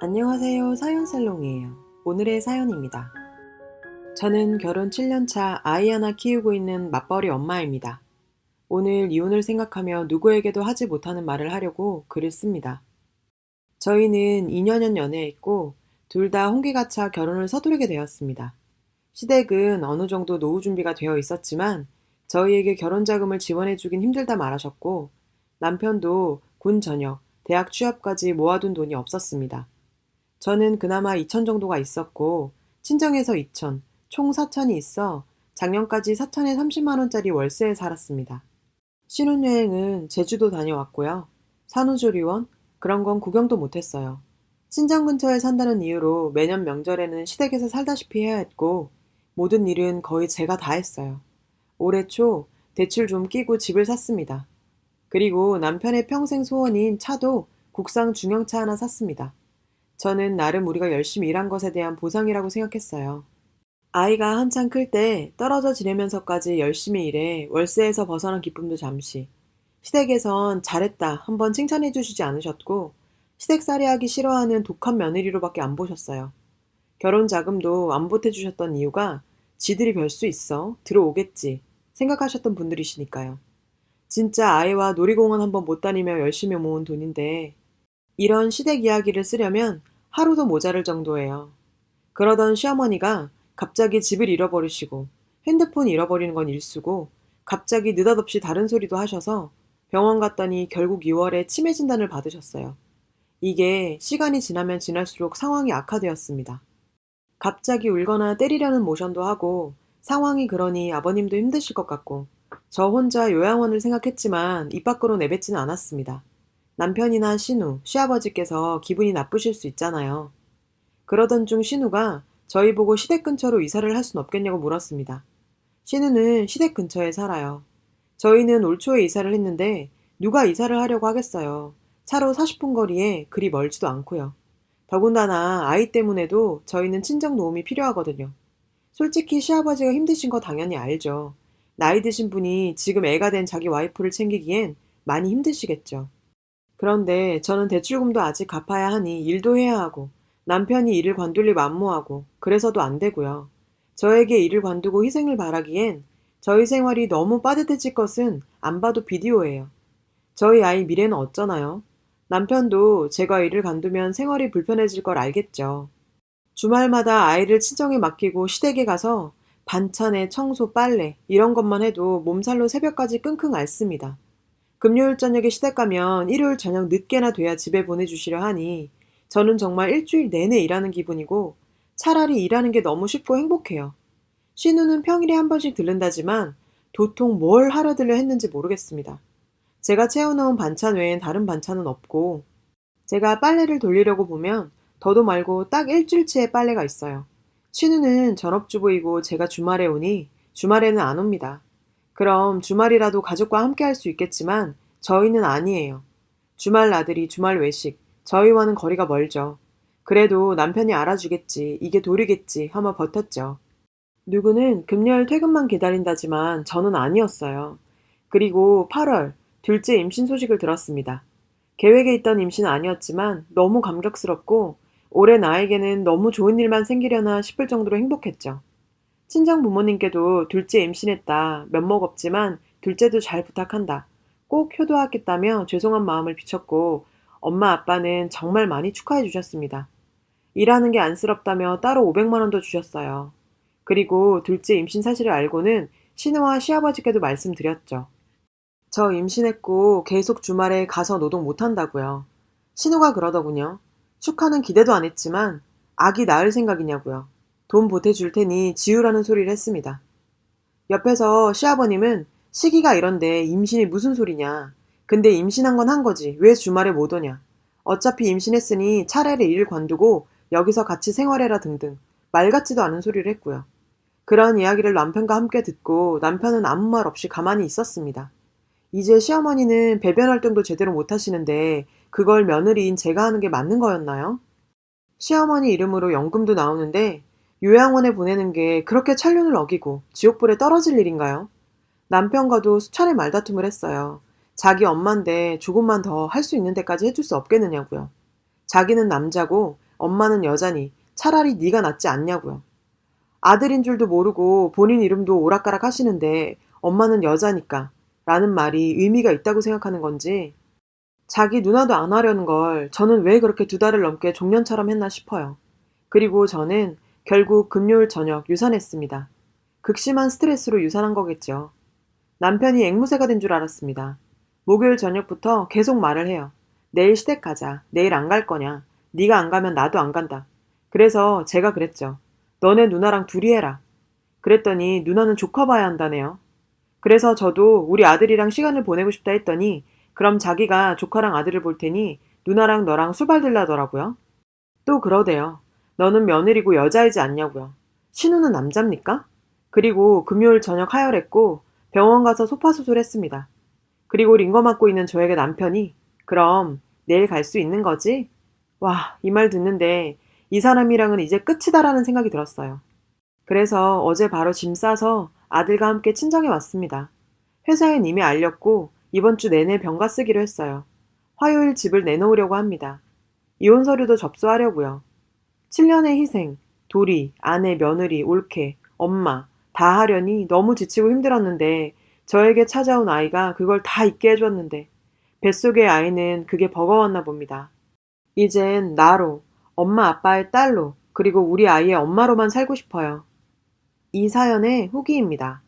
안녕하세요. 사연살롱이에요. 오늘의 사연입니다. 저는 결혼 7년차 아이 하나 키우고 있는 맞벌이 엄마입니다. 오늘 이혼을 생각하며 누구에게도 하지 못하는 말을 하려고 글을 씁니다. 저희는 2년여 연애했고 둘 다 홍기가 차 결혼을 서두르게 되었습니다. 시댁은 어느 정도 노후 준비가 되어 있었지만 저희에게 결혼 자금을 지원해주긴 힘들다 말하셨고 남편도 군 전역, 대학 취업까지 모아둔 돈이 없었습니다. 저는 그나마 2천 정도가 있었고 친정에서 2천, 총 4천이 있어 작년까지 4천에 30만 원짜리 월세에 살았습니다. 신혼여행은 제주도 다녀왔고요. 산후조리원? 그런 건 구경도 못했어요. 친정 근처에 산다는 이유로 매년 명절에는 시댁에서 살다시피 해야 했고 모든 일은 거의 제가 다 했어요. 올해 초 대출 좀 끼고 집을 샀습니다. 그리고 남편의 평생 소원인 차도 국산 중형차 하나 샀습니다. 저는 나름 우리가 열심히 일한 것에 대한 보상이라고 생각했어요. 아이가 한창 클 때 떨어져 지내면서까지 열심히 일해 월세에서 벗어난 기쁨도 잠시. 시댁에선 잘했다 한번 칭찬해 주시지 않으셨고 시댁살이 하기 싫어하는 독한 며느리로밖에 안 보셨어요. 결혼 자금도 안 보태주셨던 이유가 지들이 별 수 있어 들어오겠지 생각하셨던 분들이시니까요. 진짜 아이와 놀이공원 한번 못 다니며 열심히 모은 돈인데 이런 시댁 이야기를 쓰려면 하루도 모자랄 정도예요. 그러던 시어머니가 갑자기 집을 잃어버리시고 핸드폰 잃어버리는 건 일수고 갑자기 느닷없이 다른 소리도 하셔서 병원 갔더니 결국 2월에 치매 진단을 받으셨어요. 이게 시간이 지나면 지날수록 상황이 악화되었습니다. 갑자기 울거나 때리려는 모션도 하고 상황이 그러니 아버님도 힘드실 것 같고 저 혼자 요양원을 생각했지만 입 밖으로 내뱉지는 않았습니다. 남편이나 신우, 시아버지께서 기분이 나쁘실 수 있잖아요. 그러던 중 신우가 저희 보고 시댁 근처로 이사를 할 순 없겠냐고 물었습니다. 신우는 시댁 근처에 살아요. 저희는 올 초에 이사를 했는데 누가 이사를 하려고 하겠어요. 차로 40분 거리에 그리 멀지도 않고요. 더군다나 아이 때문에도 저희는 친정 도움이 필요하거든요. 솔직히 시아버지가 힘드신 거 당연히 알죠. 나이 드신 분이 지금 애가 된 자기 와이프를 챙기기엔 많이 힘드시겠죠. 그런데 저는 대출금도 아직 갚아야 하니 일도 해야 하고 남편이 일을 관둘리 만무하고 그래서도 안 되고요. 저에게 일을 관두고 희생을 바라기엔 저희 생활이 너무 빠듯해질 것은 안 봐도 비디오예요. 저희 아이 미래는 어쩌나요? 남편도 제가 일을 관두면 생활이 불편해질 걸 알겠죠. 주말마다 아이를 친정에 맡기고 시댁에 가서 반찬에 청소, 빨래 이런 것만 해도 몸살로 새벽까지 끙끙 앓습니다. 금요일 저녁에 시댁 가면 일요일 저녁 늦게나 돼야 집에 보내주시려 하니 저는 정말 일주일 내내 일하는 기분이고 차라리 일하는 게 너무 쉽고 행복해요. 신우는 평일에 한 번씩 들른다지만 도통 뭘 하러 들려 했는지 모르겠습니다. 제가 채워놓은 반찬 외엔 다른 반찬은 없고 제가 빨래를 돌리려고 보면 더도 말고 딱 일주일치의 빨래가 있어요. 신우는 전업주부이고 제가 주말에 오니 주말에는 안 옵니다. 그럼 주말이라도 가족과 함께 할 수 있겠지만 저희는 아니에요. 주말 나들이, 주말 외식, 저희와는 거리가 멀죠. 그래도 남편이 알아주겠지, 이게 도리겠지 하며 버텼죠. 누구는 금요일 퇴근만 기다린다지만 저는 아니었어요. 그리고 8월 둘째 임신 소식을 들었습니다. 계획에 있던 임신은 아니었지만 너무 감격스럽고 올해 나에게는 너무 좋은 일만 생기려나 싶을 정도로 행복했죠. 친정 부모님께도 둘째 임신했다. 면목 없지만 둘째도 잘 부탁한다. 꼭 효도하겠다며 죄송한 마음을 비췄고 엄마 아빠는 정말 많이 축하해 주셨습니다. 일하는 게 안쓰럽다며 따로 500만 원도 주셨어요. 그리고 둘째 임신 사실을 알고는 신우와 시아버지께도 말씀드렸죠. 저 임신했고 계속 주말에 가서 노동 못한다고요. 신우가 그러더군요. 축하는 기대도 안 했지만 아기 낳을 생각이냐고요. 돈 보태줄 테니 지우라는 소리를 했습니다. 옆에서 시아버님은 시기가 이런데 임신이 무슨 소리냐. 근데 임신한 건 한 거지. 왜 주말에 못 오냐. 어차피 임신했으니 차라리 일을 관두고 여기서 같이 생활해라 등등 말 같지도 않은 소리를 했고요. 그런 이야기를 남편과 함께 듣고 남편은 아무 말 없이 가만히 있었습니다. 이제 시어머니는 배변 활동도 제대로 못 하시는데 그걸 며느리인 제가 하는 게 맞는 거였나요? 시어머니 이름으로 연금도 나오는데 요양원에 보내는 게 그렇게 천륜을 어기고 지옥불에 떨어질 일인가요? 남편과도 수차례 말다툼을 했어요. 자기 엄마인데 조금만 더 할 수 있는 데까지 해줄 수 없겠느냐고요. 자기는 남자고 엄마는 여자니 차라리 네가 낫지 않냐고요. 아들인 줄도 모르고 본인 이름도 오락가락 하시는데 엄마는 여자니까 라는 말이 의미가 있다고 생각하는 건지 자기 누나도 안 하려는 걸 저는 왜 그렇게 2달을 넘게 종년처럼 했나 싶어요. 그리고 저는 결국 금요일 저녁 유산했습니다. 극심한 스트레스로 유산한 거겠죠. 남편이 앵무새가 된 줄 알았습니다. 목요일 저녁부터 계속 말을 해요. 내일 시댁 가자. 내일 안 갈 거냐. 네가 안 가면 나도 안 간다. 그래서 제가 그랬죠. 너네 누나랑 둘이 해라. 그랬더니 누나는 조카 봐야 한다네요. 그래서 저도 우리 아들이랑 시간을 보내고 싶다 했더니 그럼 자기가 조카랑 아들을 볼 테니 누나랑 너랑 술 받으려더라고요. 또 그러대요. 너는 며느리고 여자이지 않냐고요. 신우는 남자입니까? 그리고 금요일 저녁 하혈했고 병원 가서 소파수술했습니다. 그리고 링거 맞고 있는 저에게 남편이 그럼 내일 갈 수 있는 거지? 와, 이 말 듣는데 이 사람이랑은 이제 끝이다라는 생각이 들었어요. 그래서 어제 바로 짐 싸서 아들과 함께 친정에 왔습니다. 회사엔 이미 알렸고 이번 주 내내 병가 쓰기로 했어요. 화요일 집을 내놓으려고 합니다. 이혼 서류도 접수하려고요. 7년의 희생, 도리, 아내, 며느리, 올케, 엄마 다 하려니 너무 지치고 힘들었는데 저에게 찾아온 아이가 그걸 다 잊게 해줬는데 뱃속의 아이는 그게 버거웠나 봅니다. 이젠 나로, 엄마 아빠의 딸로, 그리고 우리 아이의 엄마로만 살고 싶어요. 이 사연의 후기입니다.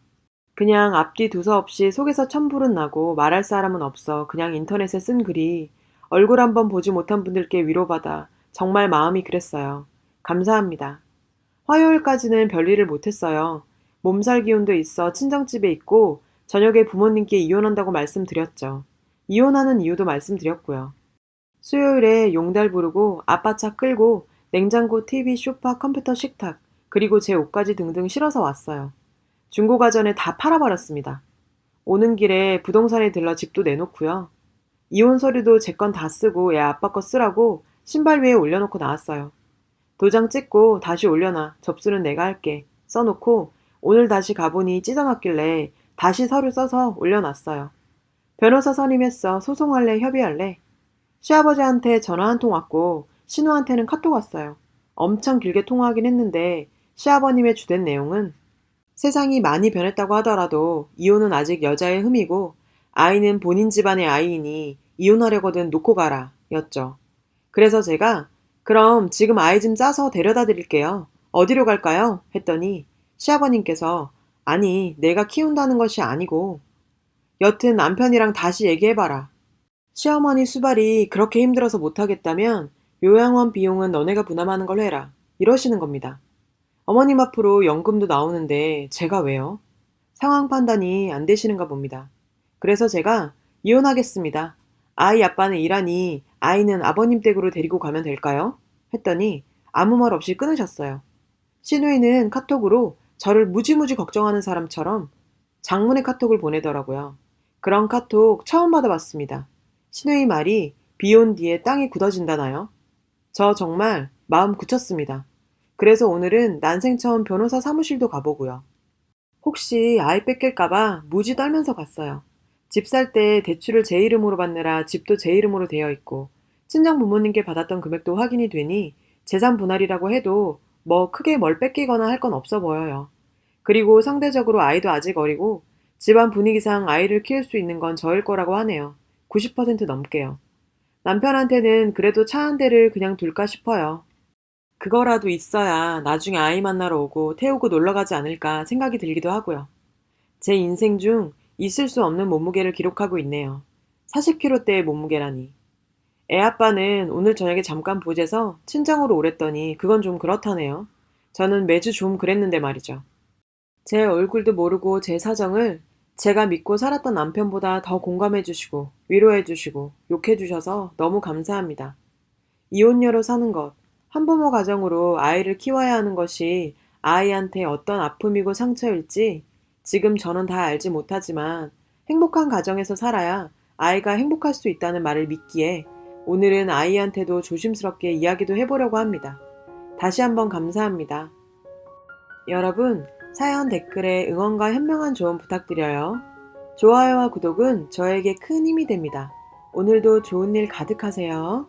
그냥 앞뒤 두서 없이 속에서 천불은 나고 말할 사람은 없어 그냥 인터넷에 쓴 글이 얼굴 한번 보지 못한 분들께 위로받아 정말 마음이 그랬어요. 감사합니다. 화요일까지는 별일을 못했어요. 몸살 기운도 있어 친정집에 있고 저녁에 부모님께 이혼한다고 말씀드렸죠. 이혼하는 이유도 말씀드렸고요. 수요일에 용달 부르고 아빠 차 끌고 냉장고, TV, 소파, 컴퓨터, 식탁 그리고 제 옷까지 등등 실어서 왔어요. 중고가전에 다 팔아버렸습니다. 오는 길에 부동산에 들러 집도 내놓고요. 이혼 서류도 제 건 다 쓰고 애 아빠 거 쓰라고 신발 위에 올려놓고 나왔어요. 도장 찍고 다시 올려놔. 접수는 내가 할게. 써놓고 오늘 다시 가보니 찢어놨길래 다시 서류 써서 올려놨어요. 변호사 선임했어. 소송할래? 협의할래? 시아버지한테 전화 한 통 왔고 신우한테는 카톡 왔어요. 엄청 길게 통화하긴 했는데 시아버님의 주된 내용은 세상이 많이 변했다고 하더라도 이혼은 아직 여자의 흠이고 아이는 본인 집안의 아이이니 이혼하려거든 놓고 가라 였죠. 그래서 제가 그럼 지금 아이 좀 짜서 데려다 드릴게요. 어디로 갈까요? 했더니 시아버님께서 아니 내가 키운다는 것이 아니고 여튼 남편이랑 다시 얘기해봐라. 시어머니 수발이 그렇게 힘들어서 못하겠다면 요양원 비용은 너네가 부담하는 걸로 해라. 이러시는 겁니다. 어머님 앞으로 연금도 나오는데 제가 왜요? 상황 판단이 안 되시는가 봅니다. 그래서 제가 이혼하겠습니다. 아이 아빠는 일하니 아이는 아버님 댁으로 데리고 가면 될까요? 했더니 아무 말 없이 끊으셨어요. 시누이는 카톡으로 저를 무지무지 걱정하는 사람처럼 장문의 카톡을 보내더라고요. 그런 카톡 처음 받아봤습니다. 시누이 말이 비 온 뒤에 땅이 굳어진다나요? 저 정말 마음 굳혔습니다. 그래서 오늘은 난생 처음 변호사 사무실도 가보고요. 혹시 아이 뺏길까봐 무지 떨면서 갔어요. 집 살 때 대출을 제 이름으로 받느라 집도 제 이름으로 되어 있고 친정 부모님께 받았던 금액도 확인이 되니 재산 분할이라고 해도 뭐 크게 뭘 뺏기거나 할 건 없어 보여요. 그리고 상대적으로 아이도 아직 어리고 집안 분위기상 아이를 키울 수 있는 건 저일 거라고 하네요. 90% 넘게요. 남편한테는 그래도 차 한 대를 그냥 둘까 싶어요. 그거라도 있어야 나중에 아이 만나러 오고 태우고 놀러 가지 않을까 생각이 들기도 하고요. 제 인생 중 있을 수 없는 몸무게를 기록하고 있네요. 40kg대의 몸무게라니. 애 아빠는 오늘 저녁에 잠깐 보재서 친정으로 오랬더니 그건 좀 그렇다네요. 저는 매주 좀 그랬는데 말이죠. 제 얼굴도 모르고 제 사정을 제가 믿고 살았던 남편보다 더 공감해주시고 위로해주시고 욕해주셔서 너무 감사합니다. 이혼녀로 사는 것, 한부모 가정으로 아이를 키워야 하는 것이 아이한테 어떤 아픔이고 상처일지 지금 저는 다 알지 못하지만 행복한 가정에서 살아야 아이가 행복할 수 있다는 말을 믿기에 오늘은 아이한테도 조심스럽게 이야기도 해보려고 합니다. 다시 한번 감사합니다. 여러분, 사연 댓글에 응원과 현명한 조언 부탁드려요. 좋아요와 구독은 저에게 큰 힘이 됩니다. 오늘도 좋은 일 가득하세요.